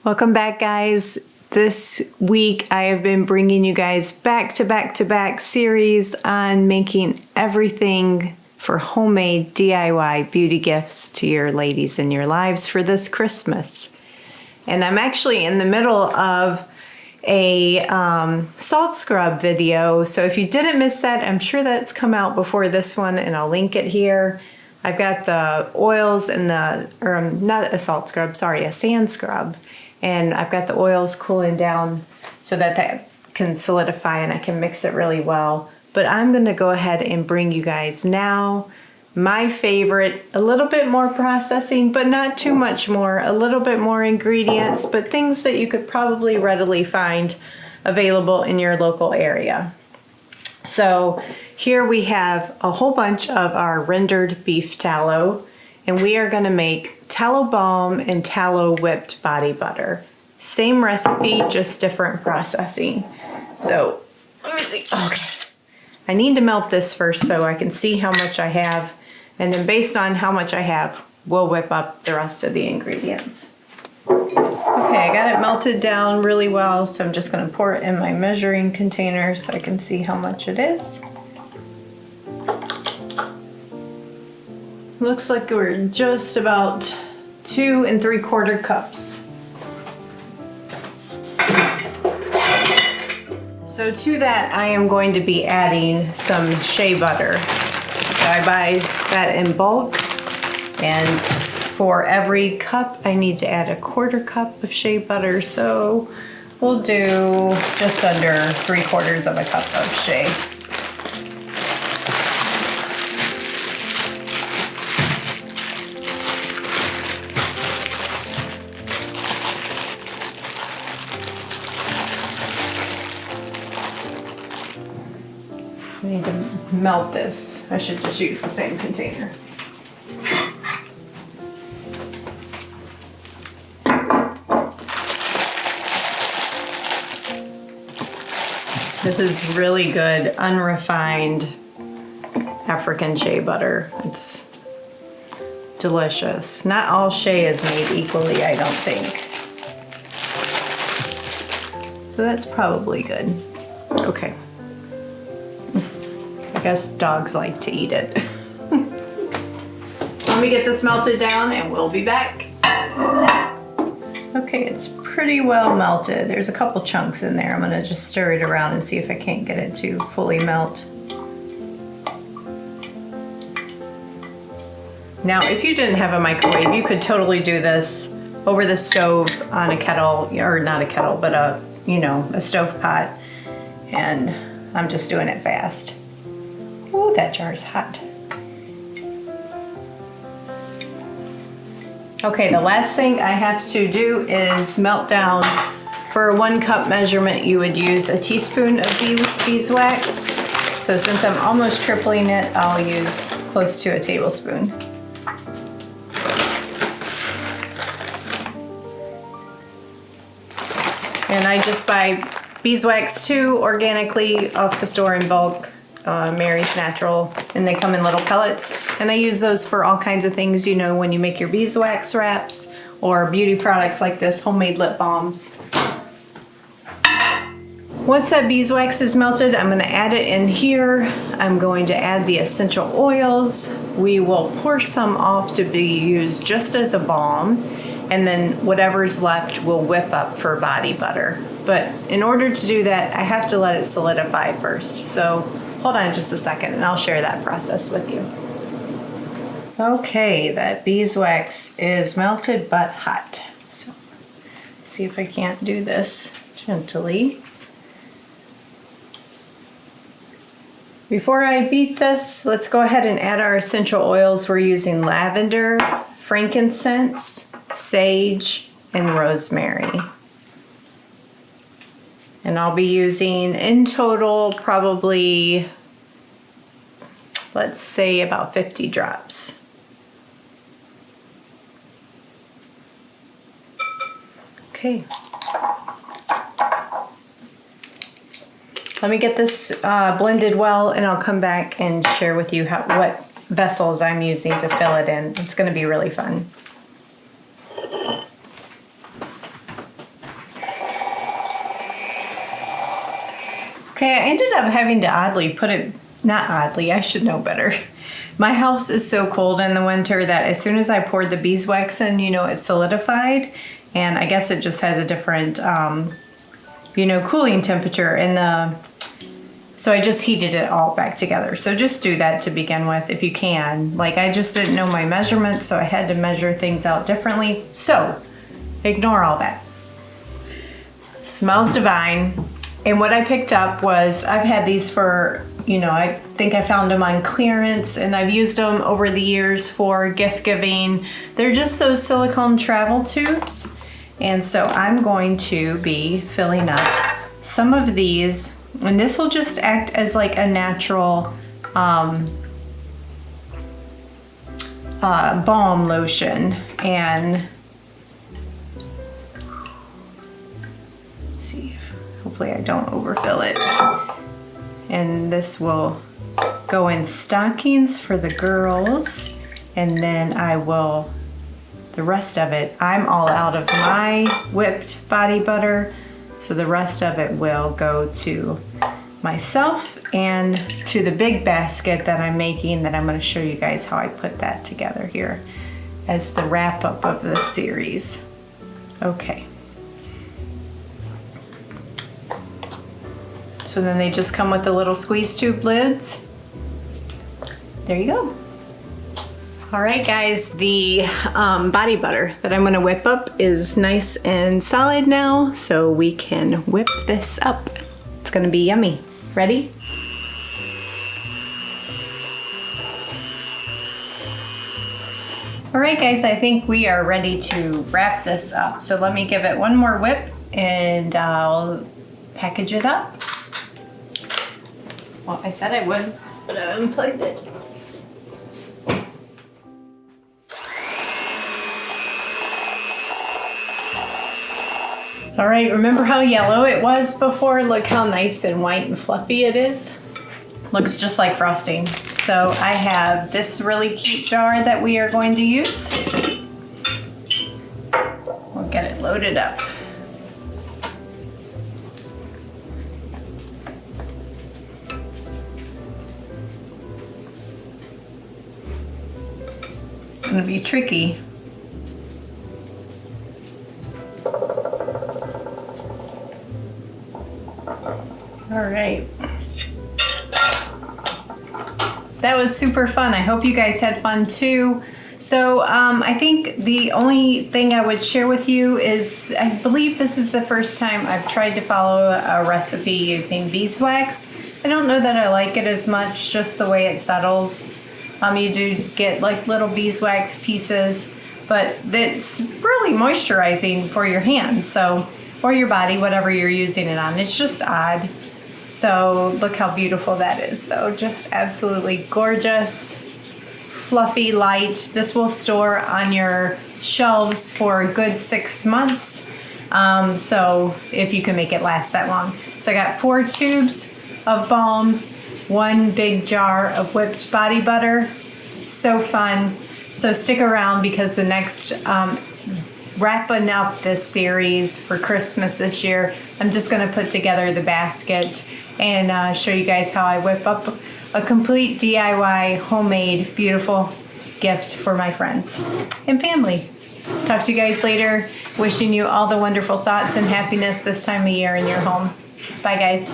Welcome back, guys. This week I have been bringing you guys back to back series on making everything for homemade DIY beauty gifts to your ladies in your lives for this Christmas. And I'm actually in the middle of a salt scrub video, so if you didn't miss that, I'm sure that's come out before this one, and I'll link it here. I've got the oils and not a salt scrub, sorry, a sand scrub. And I've got the oils cooling down so that can solidify and I can mix it really well. But I'm gonna go ahead and bring you guys now my favorite, a little bit more processing, but not too much more, a little bit more ingredients, but things that you could probably readily find available in your local area. So here we have a whole bunch of our rendered beef tallow, and we are gonna make tallow balm and tallow whipped body butter. Same recipe, just different processing. So let me see, okay. I need to melt this first so I can see how much I have, and then based on how much I have, we'll whip up the rest of the ingredients. Okay, I got it melted down really well, so I'm just gonna pour it in my measuring container so I can see how much it is. Looks like we're just about 2 3/4 cups. So to that, I am going to be adding some shea butter. So I buy that in bulk, and for every cup, I need to add 1/4 cup of shea butter. So we'll do just under 3/4 of a cup of shea. I need to melt this. I should just use the same container. This is really good, unrefined African shea butter. It's delicious. Not all shea is made equally, I don't think. So that's probably good. Okay. I guess dogs like to eat it. Let me get this melted down and we'll be back. Okay, it's pretty well melted. There's a couple chunks in there. I'm gonna just stir it around and see if I can't get it to fully melt. Now, if you didn't have a microwave, you could totally do this over the stove on a kettle, or not a kettle, but a stove pot. And I'm just doing it fast. Ooh, that jar is hot. Okay, the last thing I have to do is melt down. For a 1 cup measurement, you would use a teaspoon of beeswax. So since I'm almost tripling it, I'll use close to a tablespoon. And I just buy beeswax too, organically off the store in bulk. Mary's Natural, and they come in little pellets, and I use those for all kinds of things, when you make your beeswax wraps or beauty products like this, homemade lip balms. Once that beeswax is melted, I'm going to add it in here. I'm going to add the essential oils. We will pour some off to be used just as a balm, and then whatever's left we'll whip up for body butter. But in order to do that, I have to let it solidify first. So hold on just a second and I'll share that process with you. Okay, that beeswax is melted but hot. So let's see if I can't do this gently. Before I beat this, let's go ahead and add our essential oils. We're using lavender, frankincense, sage, and rosemary. And I'll be using, in total, probably, let's say about 50 drops. Okay. Let me get this blended well, and I'll come back and share with you what vessels I'm using to fill it in. It's going to be really fun. Okay, I ended up having to not oddly, I should know better. My house is so cold in the winter that as soon as I poured the beeswax in, it solidified. And I guess it just has a different, cooling temperature. So I just heated it all back together. So just do that to begin with if you can. Like, I just didn't know my measurements, so I had to measure things out differently. So ignore all that. Smells divine. And what I picked up was, I've had these for, I think I found them on clearance, and I've used them over the years for gift giving. They're just those silicone travel tubes. And so I'm going to be filling up some of these, and this will just act as like a natural balm lotion. And let's see, hopefully I don't overfill it. And this will go in stockings for the girls, and then the rest of it, I'm all out of my whipped body butter, so the rest of it will go to myself and to the big basket that I'm making, that I'm going to show you guys how I put that together here as the wrap up of the series. Okay. So then they just come with the little squeeze tube lids. There you go. All right, guys, the body butter that I'm gonna whip up is nice and solid now, so we can whip this up. It's gonna be yummy. Ready? All right, guys, I think we are ready to wrap this up. So let me give it one more whip and I'll package it up. Well, I said I would, but I unplugged it. All right, remember how yellow it was before? Look how nice and white and fluffy it is. Looks just like frosting. So I have this really cute jar that we are going to use. We'll get it loaded up. It's gonna be tricky. All right. That was super fun. I hope you guys had fun too. So I think the only thing I would share with you is, I believe this is the first time I've tried to follow a recipe using beeswax. I don't know that I like it as much, just the way it settles. You do get like little beeswax pieces, but it's really moisturizing for your hands, so, or your body, whatever you're using it on. It's just odd. So look how beautiful that is though. Just absolutely gorgeous, fluffy, light. This will store on your shelves for a good 6 months. So if you can make it last that long. So I got 4 tubes of balm, 1 big jar of whipped body butter. So fun. So stick around, because the next wrapping up this series for Christmas this year, I'm just going to put together the basket and show you guys how I whip up a complete DIY, homemade, beautiful gift for my friends and family. Talk to you guys later. Wishing you all the wonderful thoughts and happiness this time of year in your home. Bye, guys.